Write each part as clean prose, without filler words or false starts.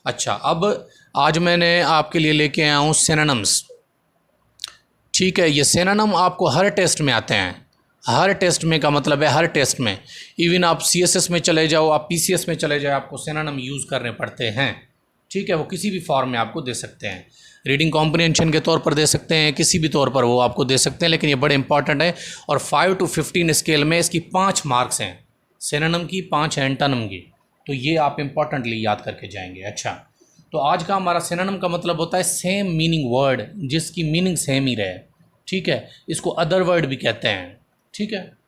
अच्छा, अब आज मैंने आपके लिए लेके आया हूँ सिनोनिम्स। ठीक है, ये सिनोनिम आपको हर टेस्ट में आते हैं। हर टेस्ट में का मतलब है हर टेस्ट में। इवन आप सीएसएस में चले जाओ, आप पीसीएस में चले जाओ, आपको सिनोनिम यूज़ करने पड़ते हैं। ठीक है, वो किसी भी फॉर्म में आपको दे सकते हैं। रीडिंग कॉम्प्रिहेंशन के तौर पर दे सकते हैं, किसी भी तौर पर वो आपको दे सकते हैं, लेकिन ये बड़े इंपॉर्टेंट है। और 5 to 15 स्केल में इसकी 5 मार्क्स हैं, सिनोनिम की 5 हैं एंटोनिम की। तो ये आप इंपॉर्टेंटली याद करके जाएंगे। अच्छा, तो आज का हमारा सिनोनिम का मतलब होता है सेम मीनिंग वर्ड, जिसकी मीनिंग सेम ही रहे। ठीक है, इसको अदर वर्ड भी कहते हैं। ठीक है।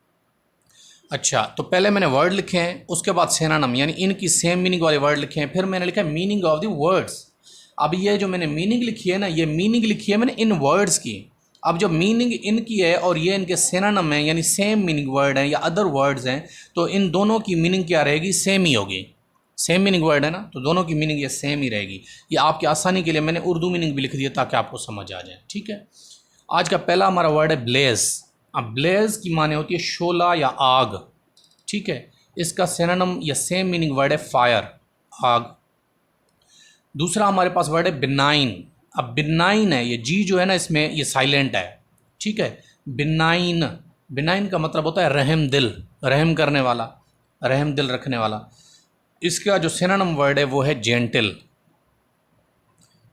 अच्छा, तो पहले मैंने वर्ड लिखे हैं, उसके बाद सिनोनिम यानी इनकी सेम मीनिंग वाले वर्ड लिखे हैं, फिर मैंने लिखा है मीनिंग ऑफ द वर्ड्स। अब ये जो मैंने मीनिंग लिखी है ना, ये मीनिंग लिखी है मैंने इन वर्ड्स की। अब जो मीनिंग इनकी है और ये इनके सिनोनिम है यानी सेम मीनिंग वर्ड हैं या अदर वर्ड्स हैं, तो इन दोनों की मीनिंग क्या रहेगी? सेम ही होगी। सेम मीनिंग वर्ड है ना, तो दोनों की मीनिंग ये सेम ही रहेगी। ये आपकी आसानी के लिए मैंने उर्दू मीनिंग भी लिख दिया ताकि आपको समझ आ जाए। ठीक है, आज का पहला हमारा वर्ड है ब्लेज। अब ब्लेज की माने होती है शोला या आग। ठीक है, इसका सिनोनिम या सेम मीनिंग वर्ड है फायर, आग। दूसरा हमारे पास वर्ड है बिनाइन। अब बिनाइन है, ये जी जो है ना इसमें ये साइलेंट है। ठीक है, बिनाइन। बिनाइन का मतलब होता है रहम दिल, रहम करने वाला, रहम दिल रखने वाला। इसका जो सिनोनिम वर्ड है वो है जेंटल।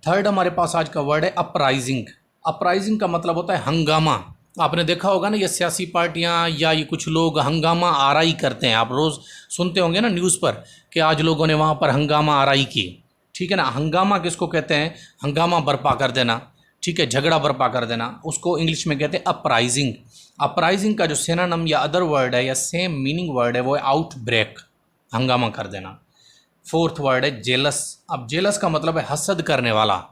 थर्ड हमारे पास आज का वर्ड है अपराइजिंग। अपराइजिंग का मतलब होता है हंगामा। आपने देखा होगा ना, ये सियासी पार्टियां या ये कुछ लोग हंगामा आराई करते हैं। आप रोज़ सुनते होंगे ना न्यूज़ पर कि आज लोगों ने वहाँ पर हंगामा आराई की। ठीक है ना, हंगामा किसको कहते हैं? हंगामा बर्पा कर देना। ठीक है, झगड़ा बर्पा कर देना, उसको इंग्लिश में कहते हैं अपराइजिंग। अपराइजिंग का जो सिनोनिम या अदर वर्ड है या सेम मीनिंग वर्ड है वो है आउट ब्रेक, हंगामा कर देना। फोर्थ वर्ड है जेलस। अब जेलस का मतलब है हसद करने वाला,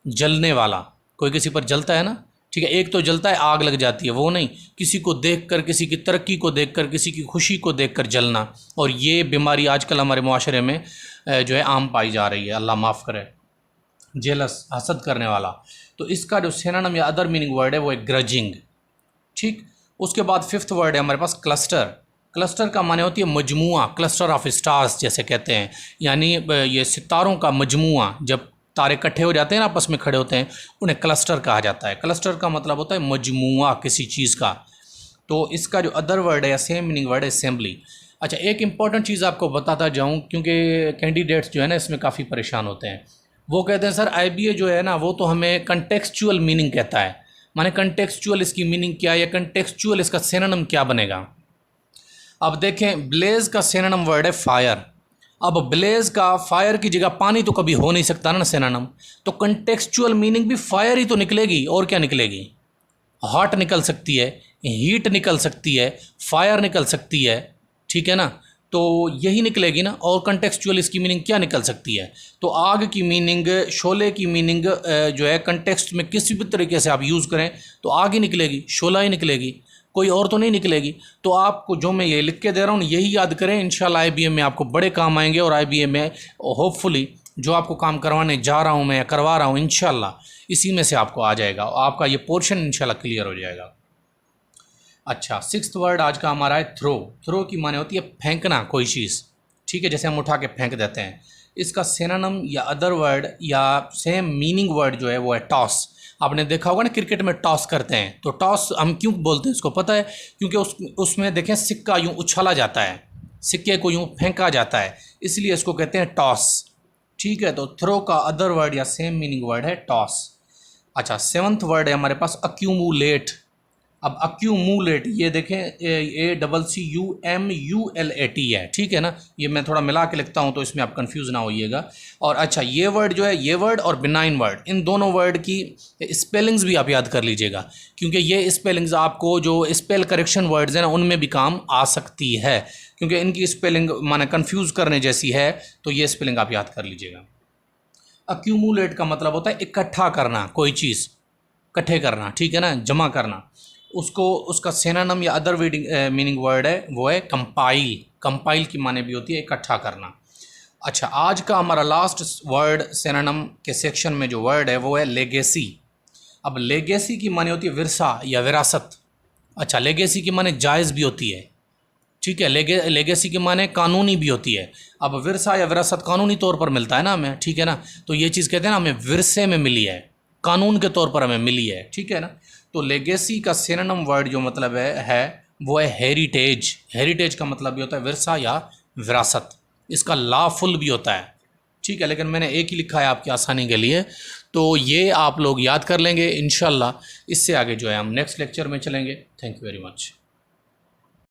जलने वाला। कोई किसी पर जलता है ना, ठीक है, एक तो जलता है आग लग जाती है, वो नहीं, किसी को देखकर, किसी की तरक्की को देखकर, किसी की खुशी को देखकर जलना। और ये बीमारी आजकल हमारे मुआशरे में जो है आम पाई जा रही है, अल्लाह माफ़ करे। जेलस, हसद करने वाला। तो इसका जो सिनोनिम या अदर मीनिंग वर्ड है वो है ग्रजिंग। ठीक, उसके बाद फिफ्थ वर्ड है हमारे पास क्लस्टर। क्लस्टर का माने होती है मजमुआ, क्लस्टर ऑफ स्टार्स जैसे कहते हैं, यानी ये सितारों का मजमुआ। जब तारे इकट्ठे हो जाते हैं ना, आपस में खड़े होते हैं, उन्हें क्लस्टर कहा जाता है। क्लस्टर का मतलब होता है मजमुआ किसी चीज़ का। तो इसका जो अदर वर्ड है या सेम मीनिंग वर्ड है असेंबली। अच्छा, एक इंपॉर्टेंट चीज़ आपको बताता जाऊँ, क्योंकि कैंडिडेट्स जो है ना इसमें काफ़ी परेशान होते हैं। वो कहते हैं सर आईबीए जो है ना वो तो हमें कंटेक्चुअल मीनिंग कहता है। माने कंटेक्चुअल इसकी मीनिंग क्या है या कंटेक्चुअल इसका सिनोनिम क्या बनेगा? अब देखें, ब्लेज का सिनोनिम वर्ड है फायर। अब ब्लेज का फायर की जगह पानी तो कभी हो नहीं सकता ना सिनोनिम, तो कंटेक्चुअल मीनिंग भी फायर ही तो निकलेगी, और क्या निकलेगी? हॉट निकल सकती है, हीट निकल सकती है, फायर निकल सकती है। ठीक है ना, तो यही निकलेगी ना। और कंटेक्चुअल इसकी मीनिंग क्या निकल सकती है? तो आग की मीनिंग, शोले की मीनिंग जो है कंटेक्स्ट में किसी भी तरीके से आप यूज़ करें तो आग ही निकलेगी, शोला ही निकलेगी, कोई और तो नहीं निकलेगी। तो आपको जो मैं ये लिख के दे रहा हूँ यही याद करें, इंशाल्लाह आईबीएम में आपको बड़े काम आएंगे। और आईबीएम में होपफुली जो आपको काम करवाने जा रहा हूँ मैं या करवा रहा हूँ, इंशाल्लाह इसी में से आपको आ जाएगा, आपका ये पोर्शन इंशाल्लाह क्लियर हो जाएगा। अच्छा, सिक्स्थ वर्ड आज का हमारा है थ्रो। थ्रो की माने होती है फेंकना कोई चीज़। ठीक है, जैसे हम उठा के फेंक देते हैं। इसका सिनोनिम या अदर वर्ड या सेम मीनिंग वर्ड जो है वो है टॉस। आपने देखा होगा ना क्रिकेट में टॉस करते हैं, तो टॉस हम क्यों बोलते हैं इसको पता है? क्योंकि उसमें देखें सिक्का यूँ उछाला जाता है, सिक्के को यूँ फेंका जाता है, इसलिए इसको कहते हैं टॉस। ठीक है, तो थ्रो का अदर वर्ड या सेम मीनिंग वर्ड है टॉस। अच्छा, सेवन्थ वर्ड है हमारे पास अक्यूमुलेट। अब अक्यूमुलेट, ये देखें ACCUMULAT है। ठीक है ना, ये मैं थोड़ा मिला के लिखता हूँ तो इसमें आप कंफ्यूज ना होइएगा। और अच्छा, ये वर्ड जो है, ये वर्ड और बिनाइन वर्ड, इन दोनों वर्ड की स्पेलिंग्स भी आप याद कर लीजिएगा, क्योंकि ये स्पेलिंग्स आपको जो स्पेल करेक्शन वर्ड्स हैं ना उनमें भी काम आ सकती है, क्योंकि इनकी स्पेलिंग माने कंफ्यूज करने जैसी है। तो ये स्पेलिंग आप याद कर लीजिएगा। अक्यूमुलेट का मतलब होता है इकट्ठा करना, कोई चीज़ इकट्ठे करना। ठीक है ना, जमा करना। उसको उसका सिनोनिम या अदर मीनिंग वर्ड है वो है कंपाइल। कंपाइल की माने भी होती है इकट्ठा करना। अच्छा, आज का हमारा लास्ट वर्ड सिनोनिम के सेक्शन में जो वर्ड है वो है लेगेसी। अब लेगेसी की माने होती है विरसा या विरासत। अच्छा, लेगेसी की माने जायज़ भी होती है। ठीक है। लेगेसी के माने कानूनी भी होती है। अब विरसा या विरासत कानूनी तौर पर मिलता है ना हमें, ठीक है ना, तो ये चीज़ कहते हैं ना हमें विरसे में मिली है, कानून के तौर पर हमें मिली है, ठीक है ना। तो लेगेसी का सिनोनिम वर्ड जो मतलब है वो है हेरिटेज। हेरिटेज का मतलब भी होता है विरसा या विरासत, इसका लॉफुल भी होता है, ठीक है, लेकिन मैंने एक ही लिखा है आपकी आसानी के लिए। तो ये आप लोग याद कर लेंगे इंशाल्लाह। इससे आगे जो है हम नेक्स्ट लेक्चर में चलेंगे। Thank you very much.